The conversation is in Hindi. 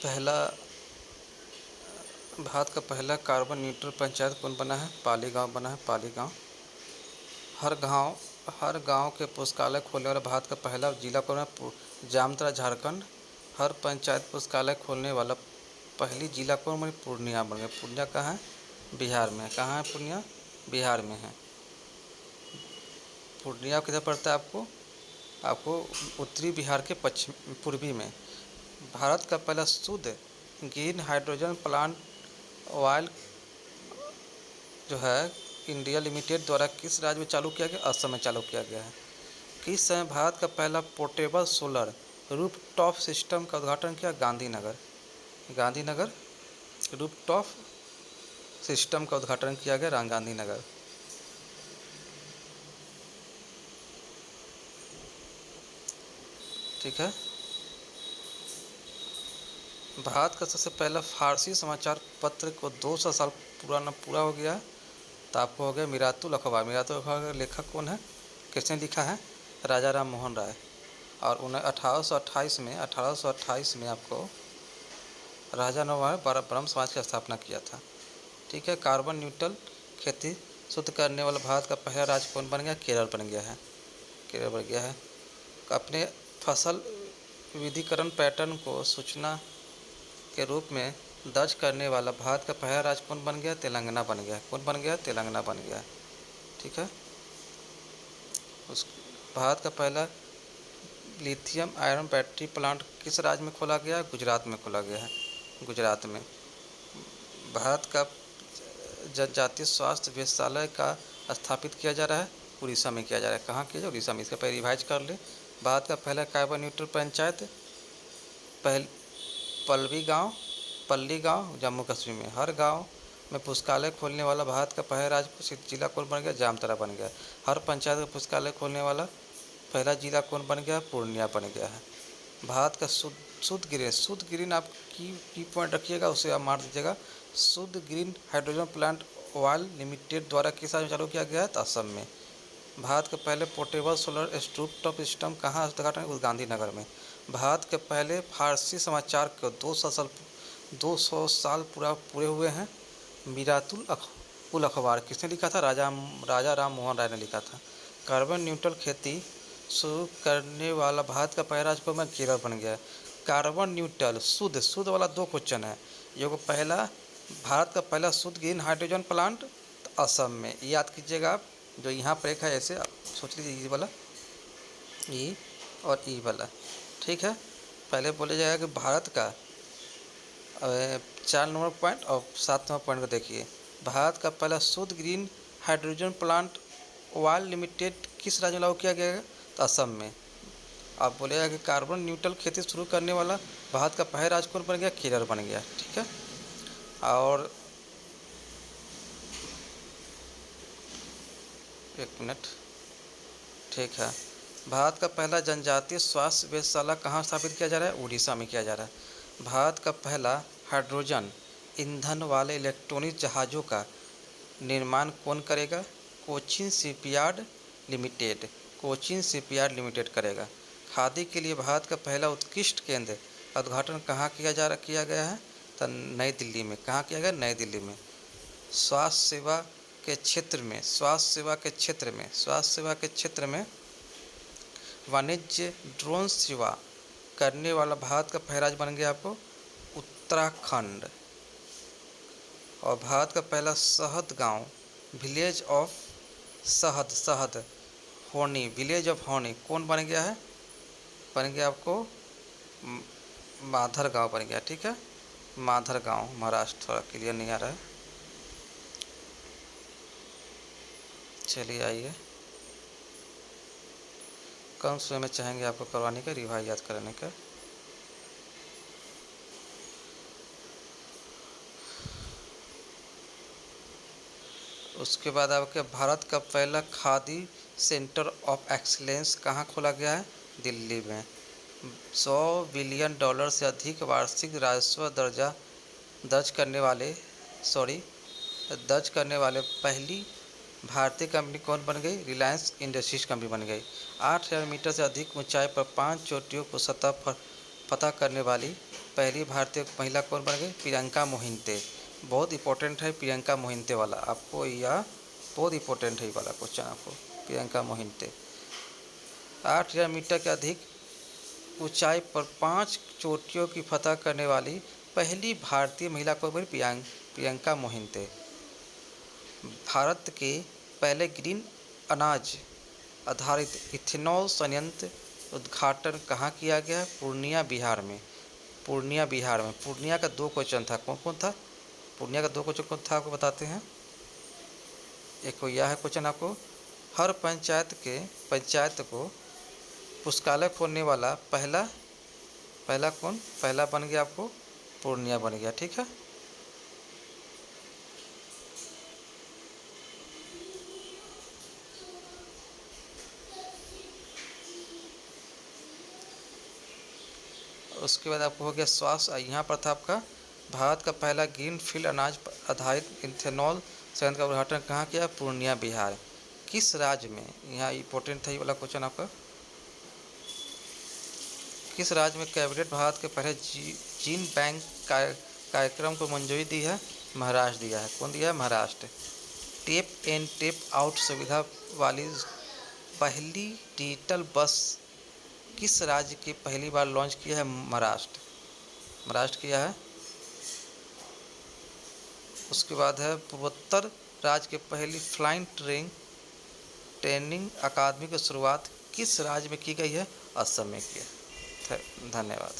पहला भारत का पहला कार्बन न्यूट्रल पंचायत कौन बना है? पाली गांव बना है, पाली गांव। हर गांव के पुस्तकालय खोलने वाला भारत का पहला जिला कौन है? जामताड़ा, झारखंड। हर पंचायत पुस्तकालय खोलने वाला पहली जिला कौन बनी? पूर्णिया बन गया। पूर्णिया कहाँ है? बिहार में। कहाँ है पूर्णिया? बिहार में है। पूर्णिया किधर पड़ता है आपको? आपको उत्तरी बिहार के पश्चिम पूर्वी में। भारत का पहला शुद्ध ग्रीन हाइड्रोजन प्लांट ऑयल जो है इंडिया लिमिटेड द्वारा किस राज्य में चालू किया गया? असम में चालू किया गया है। किस समय भारत का पहला पोर्टेबल सोलर रूफटॉप सिस्टम का उद्घाटन किया? गांधीनगर। गांधीनगर रूफटॉप सिस्टम का उद्घाटन किया गया गांधीनगर। ठीक है। भारत का सबसे पहला फारसी समाचार पत्र को 200 साल पूरा हो गया। तो आपको हो गया मीरातुल अखबार। मीरातुल अखबार का लेखक कौन है? किसने लिखा है? राजा राम मोहन राय। और 1828 में आपको राजा राम ब्रह्म समाज की स्थापना किया था। ठीक है। कार्बन न्यूट्रल खेती शुद्ध करने वाला भारत का पहला राज्य कौन बन गया? केरल बन गया है। केरल बन गया है। अपने फसल विविधीकरण पैटर्न को सूचना के रूप में दर्ज करने वाला भारत का पहला राज्य कौन बन गया? तेलंगाना बन गया। कौन बन गया? तेलंगाना बन गया। ठीक है। उस भारत का पहला लिथियम आयरन बैटरी प्लांट किस राज्य में खोला गया? गुजरात में खोला गया है। गुजरात में। भारत का जनजातीय स्वास्थ्य वेधशाला का स्थापित किया जा रहा है? उड़ीसा में किया जा रहा है। कहाँ किया जाए? उड़ीसा में। इसका पहले रिवाइज कर ले। भारत का पहला कार्बन न्यूट्रल पंचायत पल्ली गांव जम्मू कश्मीर में। हर गांव में पुस्तकालय खोलने वाला भारत का पहला राज्य जिला कौन बन गया? जामताड़ा बन गया। हर पंचायत का पुस्तकालय खोलने वाला पहला जिला कौन बन गया? पूर्णिया बन गया है। भारत का शुद्ध ग्रीन आप की पॉइंट रखिएगा, उसे आप मार दीजिएगा। शुद्ध green hydrogen plant oil limited द्वारा किस राज्य में चालू किया गया है? तो असम में। भारत के पहले पोर्टेबल सोलर रूफटॉप सिस्टम कहाँ उद्घाटन? गांधीनगर में। भारत के पहले फारसी समाचार को 200 साल पूरे हुए हैं। मीरातुल अखबार किसने लिखा था? राजा राम मोहन राय ने लिखा था। कार्बन न्यूट्रल खेती शुरू करने वाला भारत का पहला राज्य कौन? केरल बन गया। कार्बन न्यूट्रल शुद्ध वाला 2 क्वेश्चन है। ये पहला भारत का पहला शुद्ध ग्रीन हाइड्रोजन प्लांट असम में। याद कीजिएगा आप, जो यहाँ पर एक है ऐसे आप सोच लीजिए, ई वाला, ई और ई वाला। ठीक है। पहले बोले जाएगा कि भारत का 4 नंबर पॉइंट और 7 नंबर पॉइंट को देखिए। भारत का पहला शुद्ध green hydrogen plant oil limited किस राज्य में लागू किया गया है? तो असम में। आप बोलेगा कि कार्बन न्यूट्रल खेती शुरू करने वाला भारत का पहला राज्य कौन बन गया? केरल बन गया। ठीक है। और एक मिनट। ठीक है। भारत का पहला जनजातीय स्वास्थ्य वेधशाला कहाँ स्थापित किया जा रहा है? उड़ीसा में किया जा रहा है। भारत का पहला हाइड्रोजन ईंधन वाले इलेक्ट्रॉनिक जहाज़ों का निर्माण कौन करेगा? कोचीन शिपयार्ड लिमिटेड करेगा। खादी के लिए भारत का पहला उत्कृष्ट केंद्र का उद्घाटन कहाँ किया गया है? तो नई दिल्ली में। कहाँ किया गया? नई दिल्ली में। स्वास्थ्य सेवा के क्षेत्र में वाणिज्य ड्रोन सेवा करने वाला भारत का पहला राज्य बन गया आपको उत्तराखंड। और भारत का पहला शहद गांव विलेज ऑफ होनी कौन बन गया है? बन गया आपको माधर गांव बन गया। ठीक है। माधर गांव, महाराष्ट्र। थोड़ा क्लियर नहीं आ रहा है। चलिए आइए, कम समय में चाहेंगे आपको करवाने का, रिवाइज याद कराने का। उसके बाद आपके भारत का पहला खादी सेंटर ऑफ एक्सीलेंस कहाँ खोला गया है? दिल्ली में। $100 बिलियन से अधिक वार्षिक राजस्व दर्ज करने वाले पहली भारतीय कंपनी कौन बन गई? रिलायंस इंडस्ट्रीज कंपनी बन गई। 8,000 मीटर से अधिक ऊंचाई पर 5 चोटियों को सतह पर फतह करने वाली पहली भारतीय महिला कौन बन गई? प्रियंका मोहिते। बहुत इंपॉर्टेंट है प्रियंका मोहिते वाला, आपको यह बहुत इंपॉर्टेंट है ये वाला क्वेश्चन आपको। प्रियंका मोहिते 8,000 मीटर के अधिक ऊंचाई पर 5 चोटियों की फतह करने वाली पहली भारतीय महिला कौन बनी? प्रियंका मोहिते। भारत के पहले ग्रीन अनाज आधारित इथेनॉल संयंत्र उद्घाटन कहाँ किया गया? पूर्णिया बिहार में। पूर्णिया बिहार में। पूर्णिया का 2 क्वेश्चन था, कौन कौन था? पूर्णिया का 2 क्वेश्चन कौन था आपको बताते हैं। एक को यह है क्वेश्चन आपको, हर पंचायत को पुस्तकालय खोलने वाला पहला कौन? पहला बन गया आपको पूर्णिया बन गया, ठीक है। उसके बाद आपको हो गया स्वास्थ्य, यहाँ पर था आपका भारत का पहला ग्रीन फील्ड अनाज आधारित इथेनॉल संयंत्र का उद्घाटन कहाँ किया? पूर्णिया बिहार। किस राज्य में? यहाँ इंपॉर्टेंट था ये वाला क्वेश्चन आपका। किस राज्य में कैबिनेट भारत के पहले जीन बैंक कार्यक्रम को मंजूरी दी है? महाराष्ट्र दिया है। कौन दिया है? Maharashtra. Tape and tape out सुविधा वाली पहली डिजिटल बस किस राज्य की पहली बार लॉन्च किया है? महाराष्ट्र किया है। उसके बाद है पूर्वोत्तर राज्य की पहली फ्लाइंग ट्रेनिंग अकादमी की शुरुआत किस राज्य में की गई है? असम में की है। धन्यवाद।